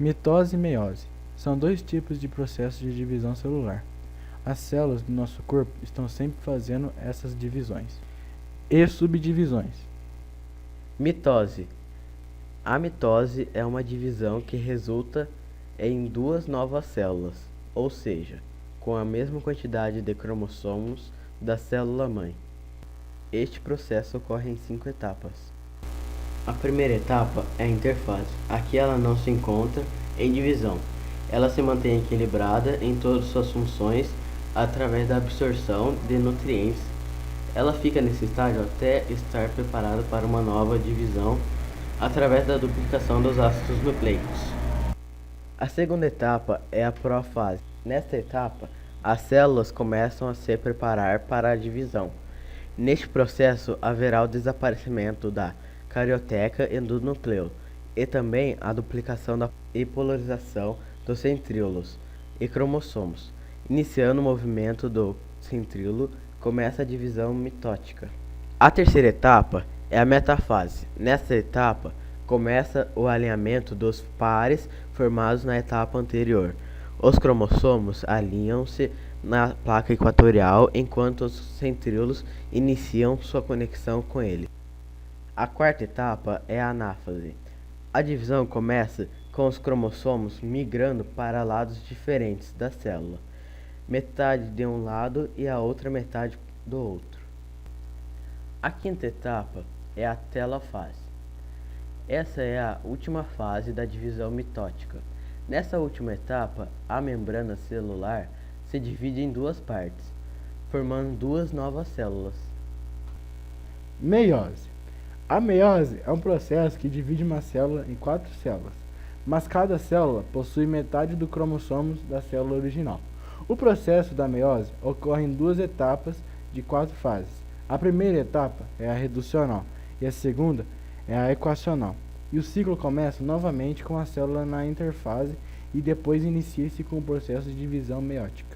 Mitose e meiose são dois tipos de processos de divisão celular. As células do nosso corpo estão sempre fazendo essas divisões e subdivisões. Mitose. A mitose é uma divisão que resulta em duas novas células, ou seja, com a mesma quantidade de cromossomos da célula-mãe. Este processo ocorre em 5 etapas. A primeira etapa é a interfase. Aqui ela não se encontra em divisão. Ela se mantém equilibrada em todas suas funções através da absorção de nutrientes. Ela fica nesse estágio até estar preparada para uma nova divisão através da duplicação dos ácidos nucleicos. A segunda etapa é a profase. Nesta etapa, as células começam a se preparar para a divisão. Neste processo, haverá o desaparecimento da carioteca e do núcleo, e também a duplicação e polarização dos centríolos e cromossomos. Iniciando o movimento do centríolo, começa a divisão mitótica. A terceira etapa é a metafase. Nesta etapa, começa o alinhamento dos pares formados na etapa anterior. Os cromossomos alinham-se na placa equatorial, enquanto os centríolos iniciam sua conexão com ele. A quarta etapa é a anáfase. A divisão começa com os cromossomos migrando para lados diferentes da célula, metade de um lado e a outra metade do outro. A quinta etapa é a telofase. Essa é a última fase da divisão mitótica. Nessa última etapa, a membrana celular se divide em duas partes, formando duas novas células. Meiose. A meiose é um processo que divide uma célula em 4 células, mas cada célula possui metade do cromossomos da célula original. O processo da meiose ocorre em 2 etapas de 4 fases. A primeira etapa é a reducional e a segunda é a equacional. E o ciclo começa novamente com a célula na interfase e depois inicia-se com o processo de divisão meiótica.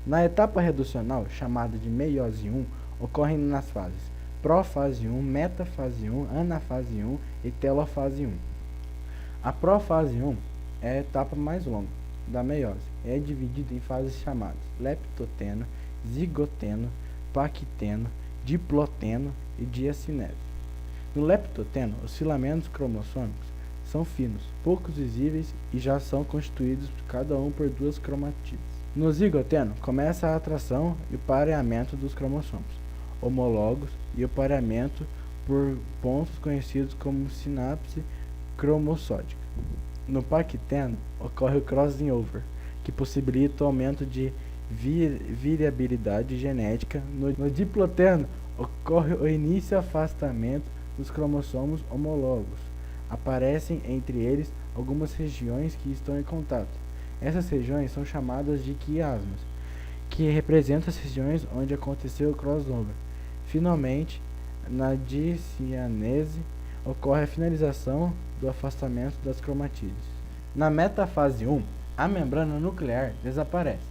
Na etapa reducional, chamada de meiose 1, ocorrem nas fases profase 1, metafase 1, anafase 1 e telofase 1. A profase 1 é a etapa mais longa da meiose. É dividida em fases chamadas leptoteno, zigoteno, paquiteno, diploteno e diacinese. No leptoteno, os filamentos cromossômicos são finos, poucos visíveis e já são constituídos cada um por 2 cromatídeos. No zigoteno, começa a atração e o pareamento dos cromossomos homólogos e o pareamento por pontos conhecidos como sinapse cromossódica. No paquiteno, ocorre o crossing over, que possibilita o aumento de variabilidade genética. No diploteno, ocorre o início e afastamento dos cromossomos homólogos. Aparecem entre eles algumas regiões que estão em contato. Essas regiões são chamadas de quiasmas, que representam as regiões onde aconteceu o crossover. Finalmente, na discianese, ocorre a finalização do afastamento das cromatídeos. Na metafase 1, a membrana nuclear desaparece.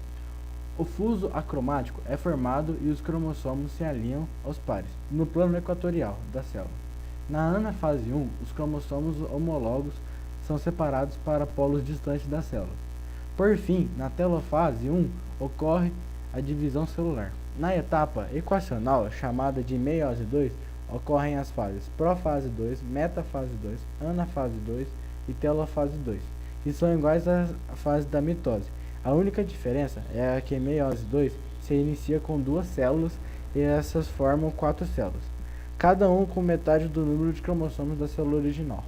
O fuso acromático é formado e os cromossomos se alinham aos pares, no plano equatorial da célula. Na anafase 1, os cromossomos homólogos são separados para polos distantes da célula. Por fim, na telofase 1, ocorre a divisão celular. Na etapa equacional, chamada de meiose 2, ocorrem as fases profase 2, metafase 2, anafase 2 e telofase 2, que são iguais à fase da mitose. A única diferença é que a meiose 2 se inicia com 2 células e essas formam 4 células, cada um com metade do número de cromossomos da célula original.